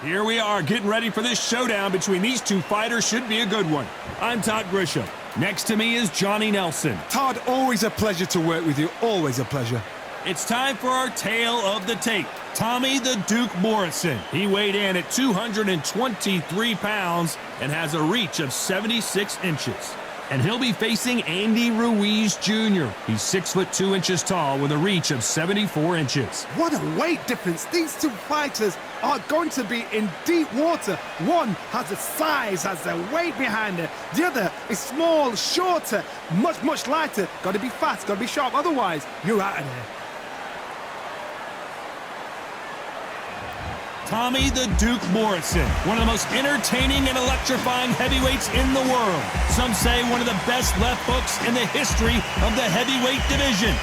Here we are getting ready for this showdown between these two fighters. Should be a good one. I'm Todd Grisham. Next to me is Johnny Nelson. Todd, always a pleasure to work with you. Always a pleasure. It's time for our tale of the tape. Tommy the Duke Morrison. He weighed in at 223 pounds and has a reach of 76 inches. And he'll be facing Andy Ruiz Jr. He's 6'2" tall with a reach of 74 inches. What a weight difference. These two fighters are going to be in deep water. One has the size, has the weight behind it. The other is small, shorter, much lighter. Got to be fast, got to be sharp. Otherwise, you're out of there. Tommy the Duke Morrison, one of the most entertaining and electrifying heavyweights in the world. Some say one of the best left hooks in the history of the heavyweight division.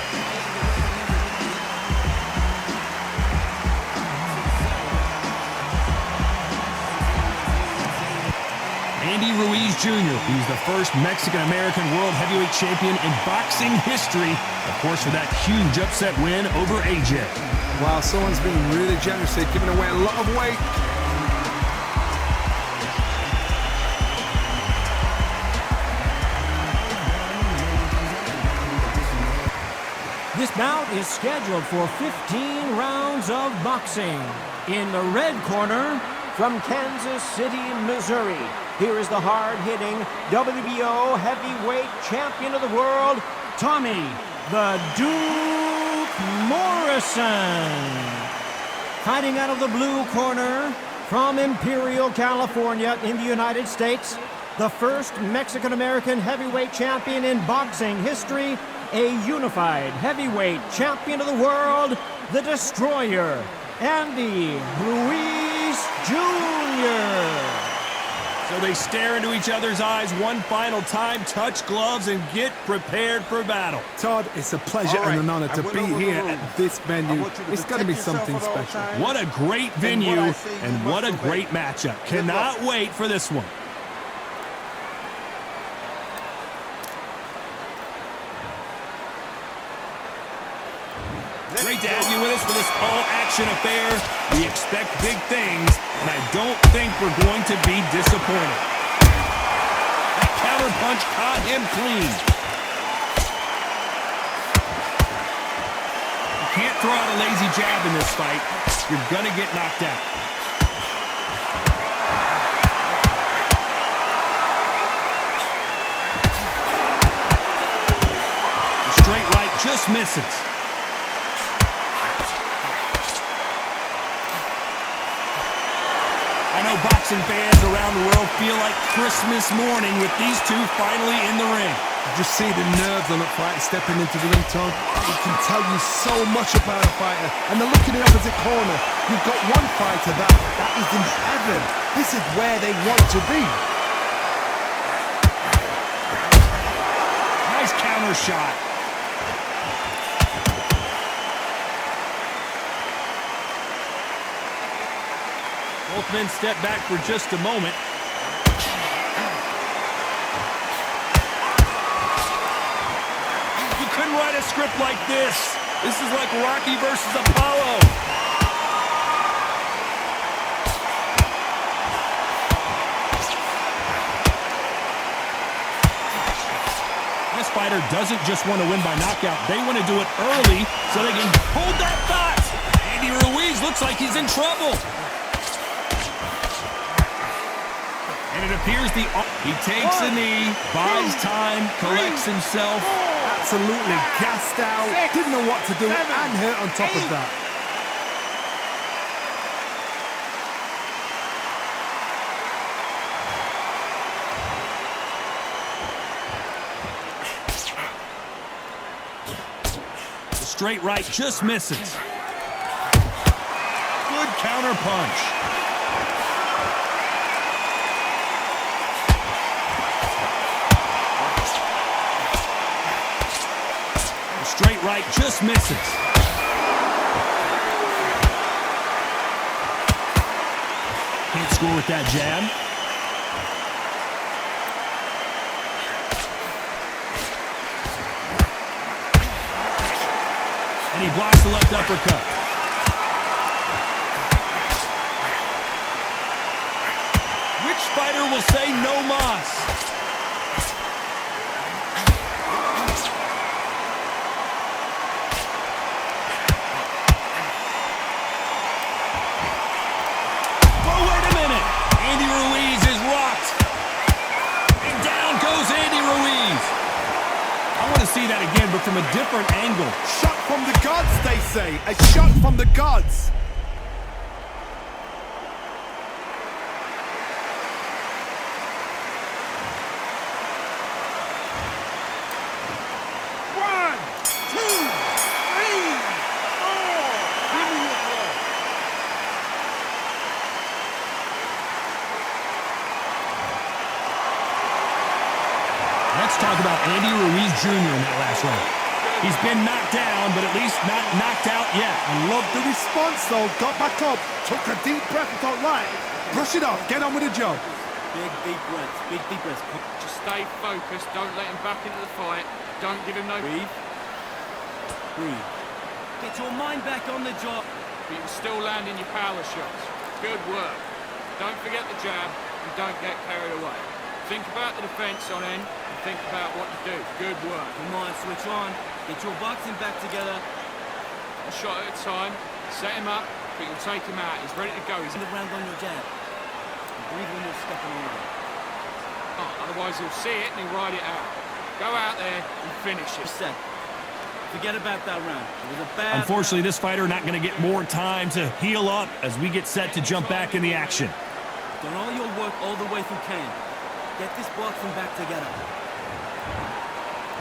Andy Ruiz Jr., he's the first Mexican-American world heavyweight champion in boxing history, of course with that huge upset win over AJ. Wow, someone's been really generous. They've given away a lot of weight. This bout is scheduled for 15 rounds of boxing. In the red corner, from Kansas City, Missouri, here is the hard-hitting WBO heavyweight champion of the world, Tommy the Duke Morrison. Fighting out of the blue corner, from Imperial, California in the United States, the first Mexican-American heavyweight champion in boxing history, a unified heavyweight champion of the world, the Destroyer, Andy Ruiz Jr. So they stare into each other's eyes one final time, touch gloves, and get prepared for battle. Todd, it's a pleasure and an honor to be here at this venue. It's going to be something special. What a great venue and what a great matchup. Cannot wait for this one. Great to have you with us for this all-action affair. We expect big things, and I don't think we're going to be disappointed. That counter punch caught him clean. You can't throw out a lazy jab in this fight. You're going to get knocked out. The straight right just misses. I know boxing fans around the world feel like Christmas morning with these two finally in the ring. Just see the nerves on that fight stepping into the ring, Todd. It can tell you so much about a fighter. And the look in the opposite corner. You've got one fighter that is in heaven. This is where they want to be. Nice counter shot. Both men step back for just a moment. You couldn't write a script like this. This is like Rocky versus Apollo. This fighter doesn't just want to win by knockout. They want to do it early so they can hold that thought. Andy Ruiz looks like he's in trouble. And it appears he takes a knee, buys time, collects himself. Absolutely gassed out, didn't know what to do, and hurt on top of that. The straight right just misses. Good counter punch. Straight right just misses. Can't score with that jab. And he blocks the left uppercut. Which fighter will say no mas? Oh, wait a minute. Andy Ruiz is rocked. And down goes Andy Ruiz. I want to see that again, but from a different angle. Shot from the gods, they say. A shot from the gods. One, two, three, four. Give me your blood. Let's talk about Andy Ruiz Jr. in that last round. He's been knocked down, but at least not knocked out yet. I love the response, though. Got back up, took a deep breath and thought, right, brush it off, get on with the job. Big deep breaths, big deep breaths. Just stay focused, don't let him back into the fight, don't give him no... Breathe. Breathe. Get your mind back on the job. But you're still landing your power shots. Good work. Don't forget the jab and don't get carried away. Think about the defense on end and think about what to do. Good work. Come on, switch on. Get your boxing back together. A shot at a time. Set him up, but you'll take him out. He's ready to go. He's In the round on your jab. Breathe when you're stepping around. otherwise he'll see it and he'll ride it out. Go out there and finish it. Set. Forget about that round. It was a bad Unfortunately, round. this fighter not going to get more time to heal up as we get set to jump back in the action. Done all your work all the way through camp. Get this boxing back together.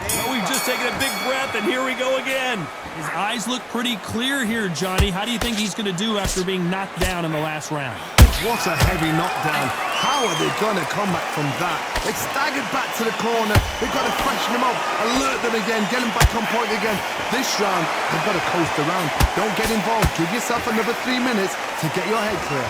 Well, we've just taken a big breath, and here we go again. His eyes look pretty clear here, Johnny. How do you think he's going to do after being knocked down in the last round? What a heavy knockdown. How are they going to come back from that? They staggered back to the corner. They've got to freshen them up, alert them again, get them back on point again. This round, they've got to coast around. Don't get involved. Give yourself another 3 minutes to get your head clear.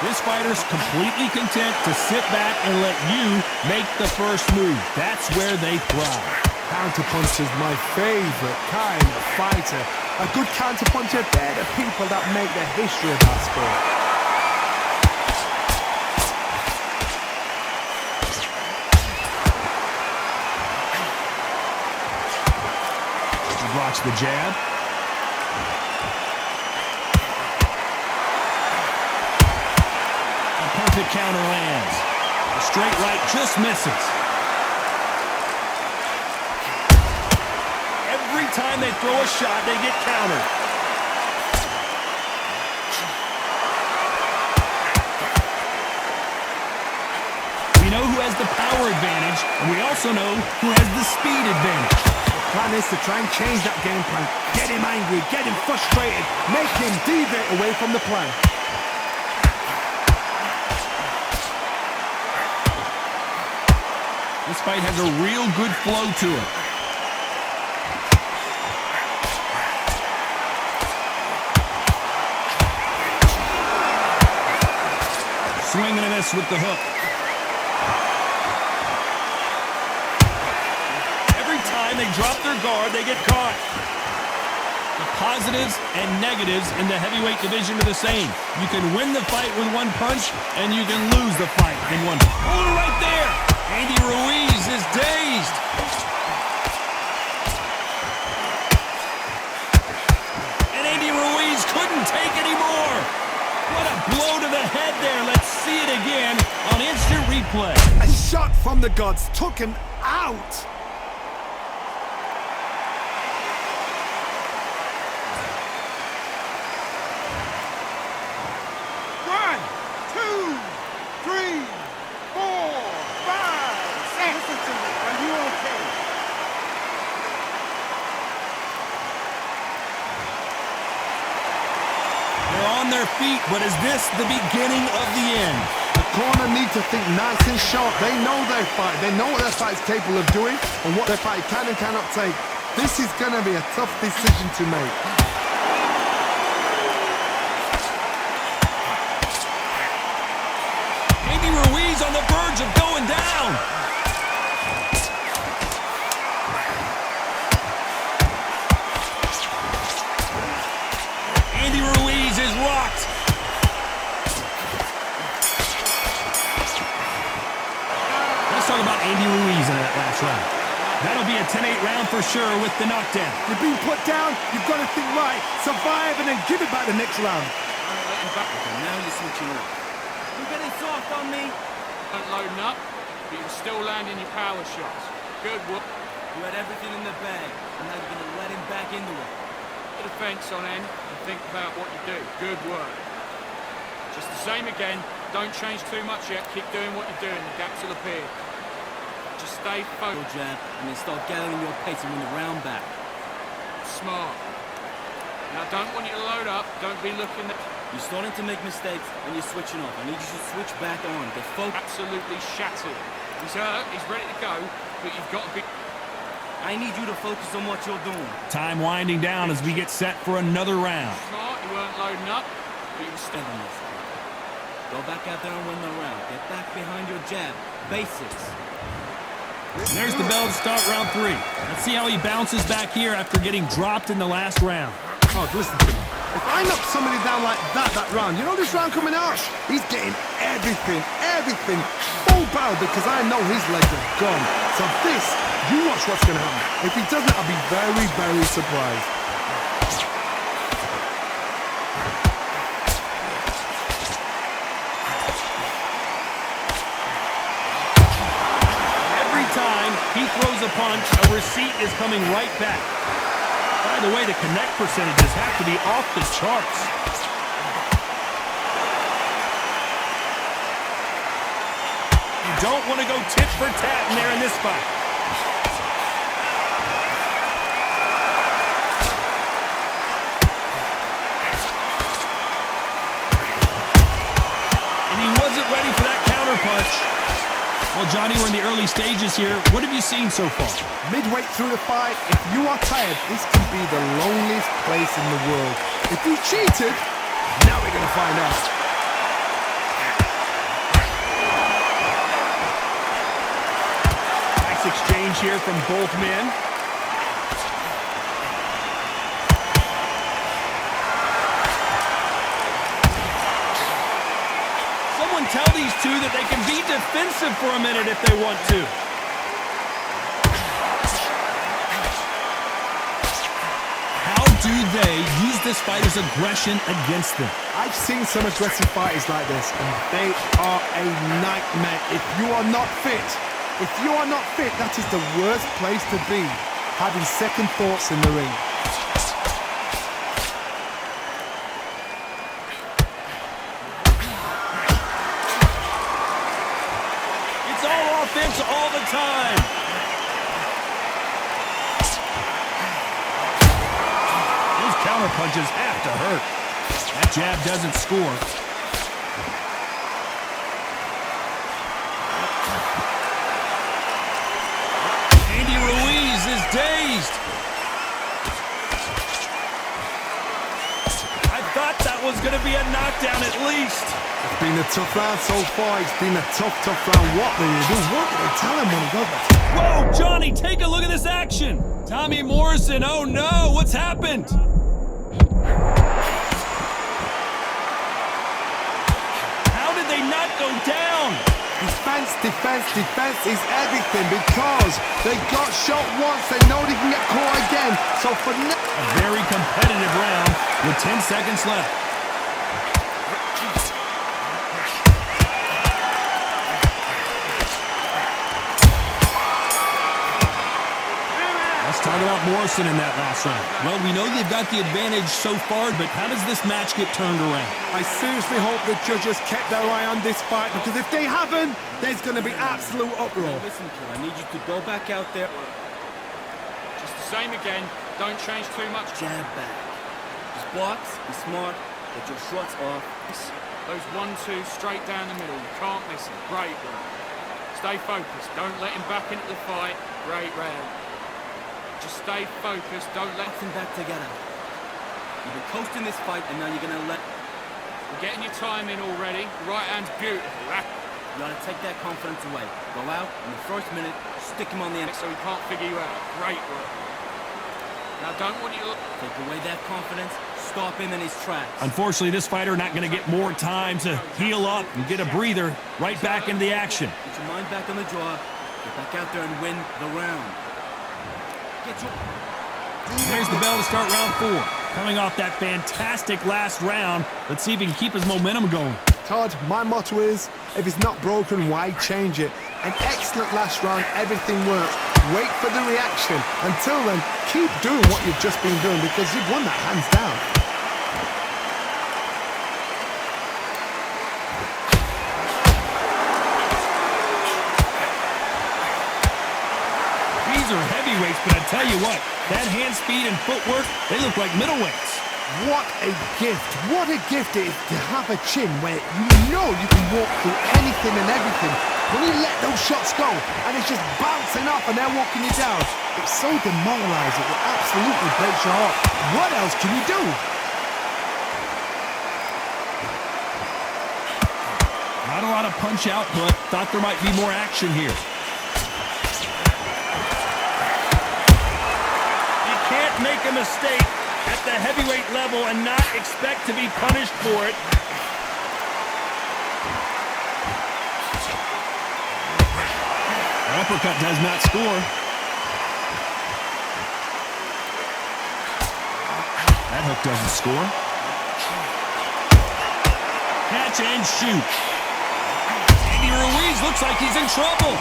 This fighter's completely content to sit back and let you make the first move. That's where they thrive. Counterpuncher's my favorite kind of fighter. A good counterpuncher, they're the people that make the history of that sport. He blocks the jab. A perfect counter lands. A straight right just misses. Every time they throw a shot, they get countered. We know who has the power advantage, and we also know who has the speed advantage. The plan is to try and change that game plan. Get him angry, get him frustrated, make him deviate away from the plan. This fight has a real good flow to it. Swing and a miss with the hook. Every time they drop their guard, they get caught. The positives and negatives in the heavyweight division are the same. You can win the fight with one punch, and you can lose the fight in one. Oh, right there! Andy Ruiz is dazed. And Andy Ruiz couldn't take anymore. What a blow to the head there. Let's see it again on instant replay. A shot from the gods took him out. One, two, three, four, five, six. Listen to me. Are you okay? They're on their feet, but is this the beginning of the end? The corner need to think nice and sharp. They know their fight. They know what their fight's capable of doing and what their fight can and cannot take. This is going to be a tough decision to make. Andy Ruiz on the verge of going down. Andy Ruiz is rocked. for sure with the knockdown. You've been put down, you've got to think right, survive and then give it back the next round. Don't let him back. Okay, now you're switching off. You're getting soft on me. Don't loading up, but you're still landing your power shots. Good work. You had everything in the bag, and now you're going to let him back into it. The defense on end and think about what you do. Good work. Just the same again. Don't change too much yet. Keep doing what you're doing. The gaps will appear. Just stay Go focused. jab, and then start gathering your pace and win the round back. Smart. Now don't want you to load up. Don't be looking at... You're starting to make mistakes, and you're switching off. I need you to switch back on. Get focused. Absolutely shattered. He's hurt. He's ready to go. But you've got to be... I need you to focus on what you're doing. Time winding down as we get set for another round. Smart. You weren't loading up. But you were still... Stand on this. Go back out there and win the round. Get back behind your jab. Basics. There's the bell to start round 3. Let's see how he bounces back here after getting dropped in the last round. Oh, listen to me. If I knock somebody down like that round, you know this round coming out? He's getting everything, full barrel because I know his legs are gone. So this, you watch what's going to happen. If he doesn't, I'll be very, very surprised. Every time he throws a punch, a receipt is coming right back. By the way, the connect percentages have to be off the charts. You don't want to go tit for tat in there in this fight. And he wasn't ready for that counter punch. Well, Johnny, we're in the early stages here. What have you seen so far? Midway through the fight, if you are tired, this can be the loneliest place in the world. If you cheated, now we're going to find out. Nice exchange here from both men. Someone tell these two that they can be defensive for a minute if they want to. How do they use this fighter's aggression against them? I've seen some aggressive fighters like this, and they are a nightmare. If you are not fit, that is the worst place to be, having second thoughts in the ring. It's all offense all the time. Those counter punches have to hurt. That jab doesn't score. Ruiz is dazed. I thought that was going to be a knockdown at least. It's been a tough round so far. It's been a tough round. What do you do? What do they tell him when he goes back? Whoa, Johnny, take a look at this action. Tommy Morrison, oh no, what's happened? How did they not go down? Defense is everything because they got shot once, they know they can get caught again. So for now... A very competitive round with 10 seconds left. Let's talk about Morrison in that last round. Well, we know they've got the advantage so far, but how does this match get turned around? I seriously hope the judges kept their eye on this fight, because if they haven't, there's going to be absolute uproar. Listen, kid, I need you to go back out there. Just the same again. Don't change too much. Jab back. Just box, be smart, get your shots off. Those 1-2 straight down the middle. You can't miss them. Great work. Stay focused. Don't let him back into the fight. Great round. Just stay focused. Don't let him back together. You've been coasting this fight, and now you're going to let... You're getting your time in already. Right hand's beautiful. You got to take that confidence away. Go out in the first minute, stick him on the end. So he can't figure you out. Great work. Now don't want you to... Take away that confidence, stop him in his tracks. Unfortunately, this fighter not going to get more time to heal up and get a breather. Right back into the action. Get your mind back on the job. Get back out there and win the round. There's the bell to start round 4. Coming off that fantastic last round, let's see if he can keep his momentum going. Todd, my motto is, if it's not broken, why change it? An excellent last round, everything works. Wait for the reaction. Until then, keep doing what you've just been doing because you've won that hands down. These are heavyweights, but I tell you what, that hand speed and footwork, they look like middleweights. What a gift. What a gift it is to have a chin where you know you can walk through anything and everything. When you let those shots go and it's just bouncing off and they're walking you down, it's so demoralizing. It absolutely breaks your heart. What else can you do? Not a lot of punch output. Thought there might be more action here. You can't make a mistake at the heavyweight level and not expect to be punished for it. Uppercut does not score. That hook doesn't score. Catch and shoot. Andy Ruiz looks like he's in trouble.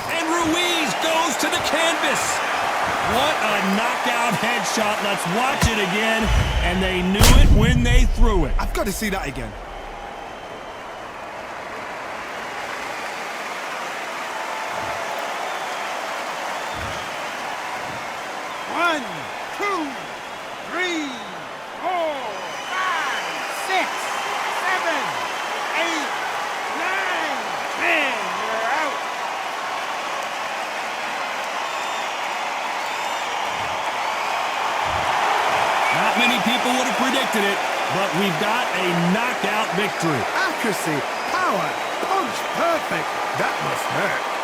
And Ruiz goes to the canvas. What a knockout headshot. Let's watch it again. And they knew it when they threw it. I've got to see that again. One, two, three, 4, 5, 6, 7, 8, 9, 10. You're out. Not many people would have predicted it, but we've got a knockout victory. Accuracy, power, punch, perfect. That must hurt.